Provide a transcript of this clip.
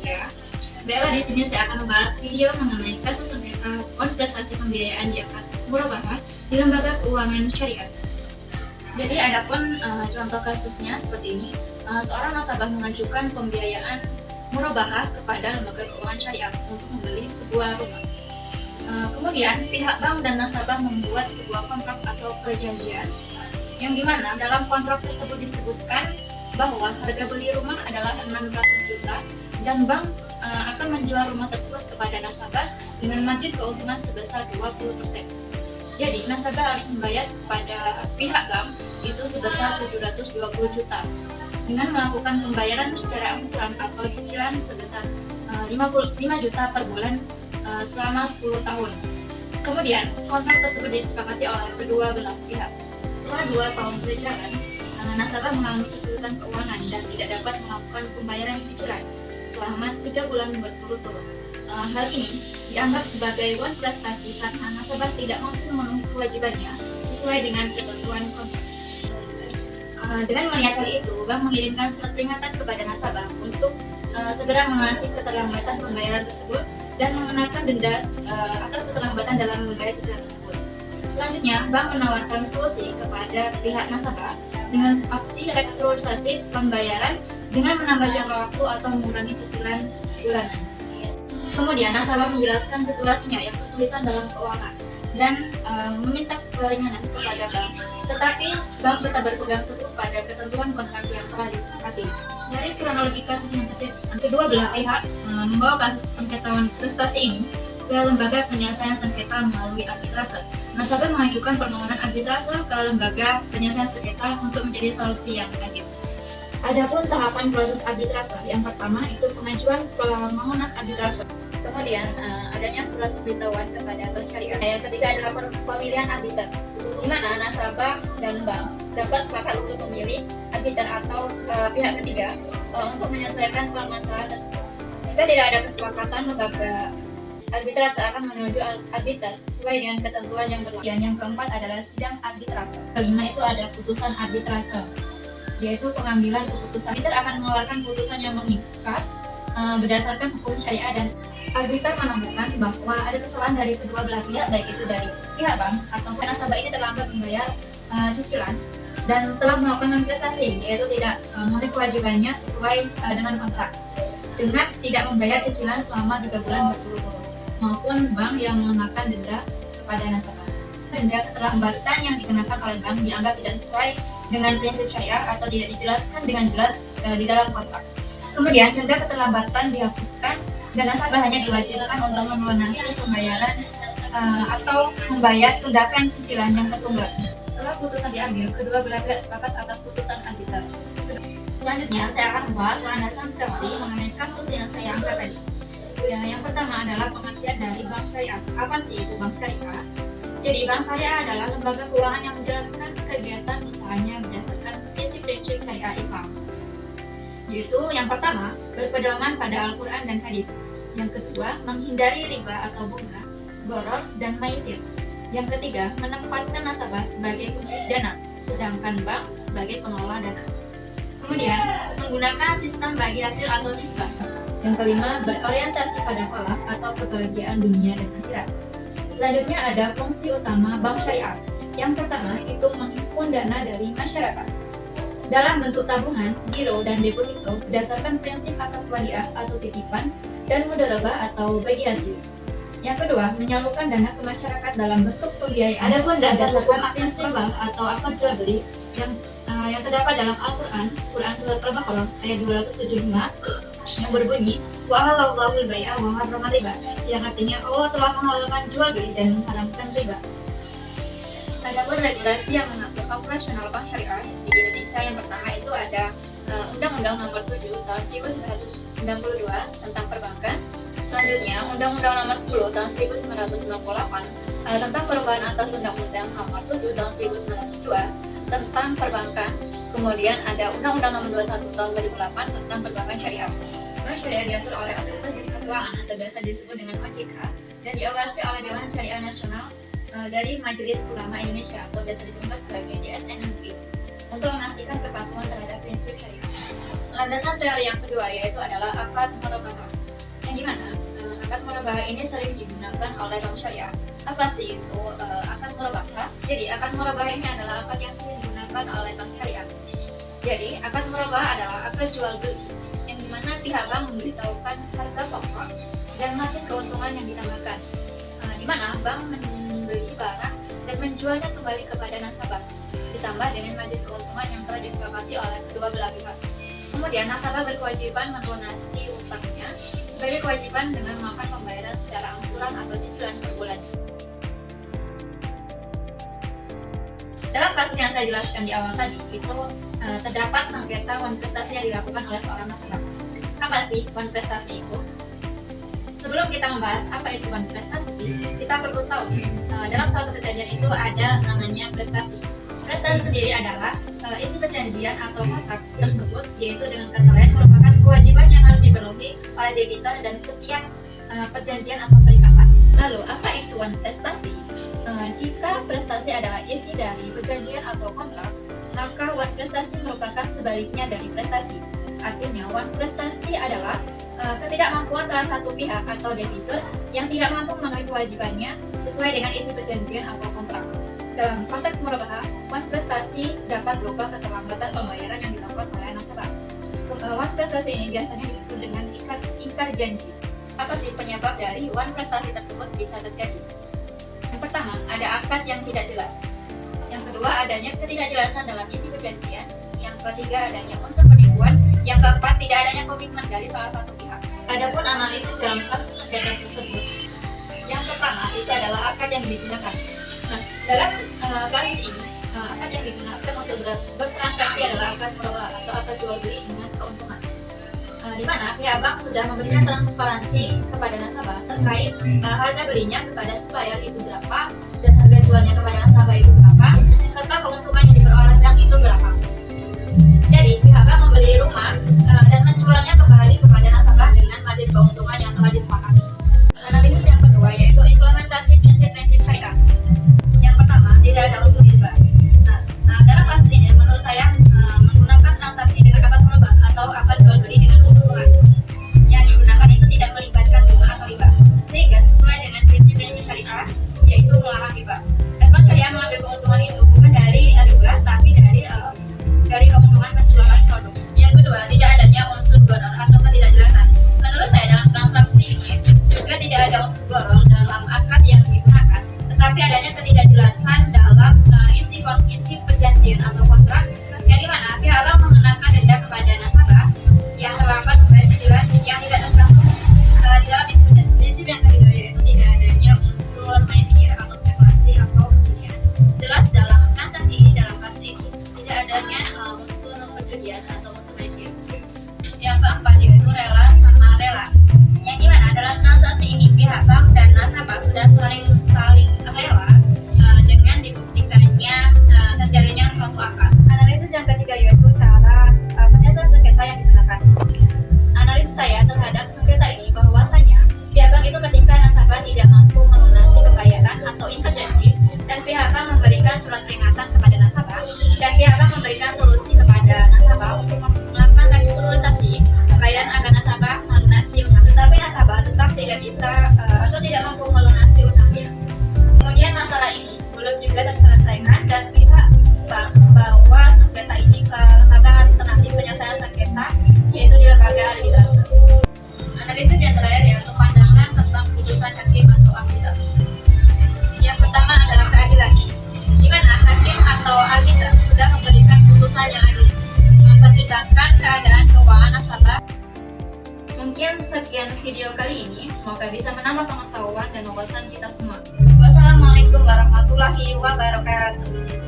ya. Baiklah, di sini saya akan membahas video mengenai kasus sengketa prestasi pembiayaan di akad murabahah di lembaga keuangan syariah. Jadi adapun contoh kasusnya seperti ini, seorang nasabah mengajukan pembiayaan murabahah kepada lembaga keuangan syariah untuk membeli sebuah rumah. Kemudian pihak bank dan nasabah membuat sebuah kontrak atau perjanjian yang dimana dalam kontrak tersebut disebutkan bahwa harga beli rumah adalah 600 juta dan bank akan menjual rumah tersebut kepada nasabah dengan margin keuntungan sebesar 20%. Jadi nasabah harus membayar kepada pihak bank itu sebesar 720 juta dengan melakukan pembayaran secara angsuran atau cicilan sebesar 55 juta per bulan selama 10 tahun. Kemudian kontrak tersebut disepakati oleh kedua belah pihak. Setelah 2 tahun berjalan, nasabah mengalami kesulitan keuangan dan tidak dapat melakukan pembayaran cicilan selama 3 bulan berturut-turut. Hal ini dianggap sebagai wan prestasi karena nasabah tidak mampu memenuhi kewajibannya sesuai dengan ketentuan kontrak. Dengan melihat hal itu, bank mengirimkan surat peringatan kepada nasabah untuk segera melunasi keterlambatan pembayaran tersebut dan mengenakan denda atas keterlambatan dalam membayar cicilan tersebut. Selanjutnya, bank menawarkan solusi kepada pihak nasabah dengan opsi restrukturisasi pembayaran dengan menambah jangka waktu atau mengurangi cicilan bulanan. Kemudian nasabah menjelaskan situasinya yang kesulitan dalam keuangan dan meminta keringanan kepada bank, tetapi bank tetap berpegang teguh pada ketentuan kontrak yang telah disepakati. Dari kronologi kasus yang terjadi, kedua belah pihak membawa kasus sengketa prestasi ini ke lembaga penyelesaian sengketa melalui arbitrase. Nasabah mengajukan permohonan arbitrase ke lembaga penyelesaian sengketa untuk menjadi solusi yang adil. Adapun tahapan proses arbitrase, yang pertama itu pengajuan permohonan arbitrase. Kemudian adanya surat pemberitahuan kepada bank syariah. Yang ketiga adalah pemilihan arbiter, di mana nasabah dan bank dapat sepakat untuk memilih arbiter atau pihak ketiga untuk menyelesaikan permasalahan tersebut. Jika tidak ada kesepakatan, lembaga arbitrase akan menuju arbiter sesuai dengan ketentuan yang berlaku. Yang keempat adalah sidang arbitrase. Kelima itu ada putusan arbitrase, yaitu pengambilan keputusan. Arbiter akan mengeluarkan putusan yang mengikat berdasarkan hukum syariah dan arbiter menemukan bahwa ada kesalahan dari kedua belah pihak, baik itu dari pihak bank atau nasabah ini terlambat membayar cicilan dan telah melakukan prestasi, yaitu tidak memenuhi kewajibannya sesuai dengan kontrak dengan tidak membayar cicilan selama 3 bulan berturut-turut, maupun bank yang mengenakan denda kepada nasabah. Denda keterlambatan yang dikenakan oleh bank dianggap tidak sesuai dengan prinsip syariah atau tidak dijelaskan dengan jelas di dalam kontrak. Kemudian denda keterlambatan dihapuskan dan nasabah hanya diwajibkan untuk melunasi pembayaran atau membayar tunggakan cicilan yang tertunggak. Setelah putusan diambil, kedua belah pihak sepakat atas putusan arbiter. Selanjutnya, saya akan membahas landasan teori mengenai kasus yang saya angkat tadi. Yang pertama adalah pengertian dari bank syariah. Apa sih itu bank syariah? Jadi, bank syariah adalah lembaga keuangan yang menjalankan kegiatan usahanya berdasarkan prinsip-prinsip syariah Islam. Yaitu yang pertama, berpedoman pada Al-Quran dan Hadis. Yang kedua, menghindari riba atau bunga, gharar, dan maisir. Yang ketiga, menempatkan nasabah sebagai pemilik dana, sedangkan bank sebagai pengelola dana. Kemudian, menggunakan sistem bagi hasil atau sisbah. Yang kelima, berorientasi pada falak atau kebahagiaan dunia dan akhirat. Selanjutnya ada fungsi utama bank syariah. Yang pertama, itu menghimpun dana dari masyarakat dalam bentuk tabungan, giro, dan deposito berdasarkan prinsip akad wadiah atau titipan dan mudharabah atau bagi hasil. Yang kedua, menyalurkan dana ke masyarakat dalam bentuk pembiayaan. Adapun dasar hukum prinsip bank atau akad jual beli yang terdapat dalam Al-Quran, Quran Surat Al-Baqarah ayat 275 yang berbunyi wa halallahu al-bai'a wa harrama riba, yang artinya Allah telah menghalalkan jual beli dan mengharamkan riba. Adapun regulasi yang mengatur operasional bank syariah di Indonesia, yang pertama itu ada Undang-Undang Nomor 7 Tahun 1992 tentang Perbankan. Selanjutnya Undang-Undang Nomor 10 Tahun 1998 tentang perubahan atas Undang-Undang Nomor 7 Tahun 1902 tentang Perbankan. Kemudian ada Undang-Undang Nomor 21 Tahun 2008 tentang Perbankan Syariah. Bank syariah diatur oleh Otoritas Jasa Keuangan atau biasa disebut dengan OJK dan diawasi oleh Dewan Syariah Nasional dari Majelis Ulama Indonesia atau biasa disebut sebagai DSN-MUI untuk memastikan kepatuhan terhadap prinsip syariah. Landasan teori yang kedua yaitu adalah akad murabahah. akad murabahah ini sering digunakan oleh bank syariah. Apa sih itu akad murabahah? Jadi akad murabahah ini adalah akad yang sering digunakan oleh bank syariah. Jadi akad murabahah adalah akad jual beli yang dimana pihak bank memberitahukan harga pokok dan margin keuntungan yang ditambahkan, di mana bank membeli barang dan menjualnya kembali kepada nasabah, ditambah dengan margin keuntungan yang telah disepakati oleh kedua belah pihak. Kemudian nasabah berkewajiban melunasi utangnya sebagai kewajiban dengan melakukan pembayaran secara angsuran atau cicilan per bulan. Dalam kasus yang saya jelaskan di awal tadi, itu terdapat sengketa wan prestasi yang dilakukan oleh seorang nasabah. Apa sih wan prestasi itu? Sebelum kita membahas apa itu wan prestasi, kita perlu tahu dalam suatu kejadian itu ada namanya prestasi. Prestasi sendiri adalah isi perjanjian atau kontrak tersebut, yaitu dengan kata lain merupakan kewajiban yang harus dipenuhi oleh debitur dan setiap perjanjian atau perikatan. Lalu apa itu wan prestasi? Jika prestasi adalah isi dari perjanjian atau kontrak, maka wan prestasi merupakan sebaliknya dari prestasi. Artinya wan prestasi adalah ketidakmampuan salah satu pihak atau debitur yang tidak mampu memenuhi kewajibannya sesuai dengan isi perjanjian atau kontrak. Dalam konteks murabahah, wan prestasi dapat berupa keterlambatan pembayaran yang dilakukan oleh nasabah. Wan prestasi ini biasanya disebut dengan ingkar janji. Apa sih penyebab dari wan prestasi tersebut bisa terjadi? Yang pertama, ada akad yang tidak jelas. Yang kedua, adanya ketidakjelasan dalam isi perjanjian. Yang ketiga, adanya unsur penipuan. Yang keempat, tidak adanya komitmen dari salah satu pihak. Adapun analisis dalam kasus sengketa tersebut, yang pertama itu adalah akad yang digunakan. Nah, dalam kasus ini, akad yang digunakan untuk bertransaksi adalah akad murabahah atau akad jual beli dengan keuntungan. Di mana pihak bank sudah memberikan transparansi kepada nasabah terkait harga belinya kepada supplier itu berapa dan harga jualnya kepada nasabah itu berapa, serta keuntungan yang diperoleh bank itu berapa. Jadi pihak bank membeli rumah dan menjualnya kembali kepada nasabah dengan margin keuntungan yang telah disepakati. Analisis yang kedua yaitu implementasi prinsip-prinsip syariah. Yang pertama, tidak ada unsur riba. Nah, dalam kasus ini menurut saya menggunakan transaksi dengan akad murabahah atau akad jual beli dengan keuntungan yang digunakan itu tidak melibatkan bunga atau riba, sehingga sesuai dengan prinsip-prinsip syariah yaitu melarang riba. Bank syariah mengambil keuntungan itu bukan dari riba tapi dari keuntungan penjualan produk. Yang kedua, tidak adanya unsur gharar atau ketidakjelasan. Menurut saya dalam transaksi ini juga tidak ada unsur gharar dalam akad yang digunakan, tetapi adanya ketidakjelasan dalam isi perjanjian atau kontrak yang dimana pihak bank mengenakan denda kepada nasabah yang terlambat membayar cicilan yang tidak tercantum di dalam isi perjanjian. Prinsip yang ketiga yaitu tidak adanya unsur manajer atau spekulasi atau perjudian. Jelas dalam transaksi ini, dalam kasus ini tidak adanya unsur perjudian atau unsur manajer. Yang keempat yaitu rela sama rela, yang dimana dalam transaksi ini pihak bank dan nasabah sudah saling rela dengan dibuktikannya terjadinya suatu akad. Analisis yang ketiga yaitu cara penyelesaian sengketa yang digunakan. Analisis saya terhadap sengketa ini bahwasanya pihak bank itu ketika nasabah tidak mampu melunasi pembayaran atau ingkar janji dan pihak bank memberikan surat peringatan kepada nasabah dan pihak bank memberikan solusi kepada nasabah untuk melakukan restrukturisasi pembayaran agar nasabah melunasi utang, tetapi nasabah tetap tidak bisa atau tidak mampu melunasi utangnya. Kemudian masalah ini belum juga terselesaikan dan pihak bank membawa sengketa ini ke lembaga alternatif penyelesaian sengketa yaitu di lembaga arbitrase. Analisis yang terakhir yaitu pandangan tentang putusan hakim atau arbiter. Yang pertama adalah keadilan, di mana hakim atau arbiter sudah memberikan putusan yang adil, mempertimbangkan keadaan keuangan nasabah. Mungkin sekian video kali ini, semoga bisa menambah pengetahuan dan wawasan kita semua. Wassalamualaikum warahmatullahi wabarakatuh.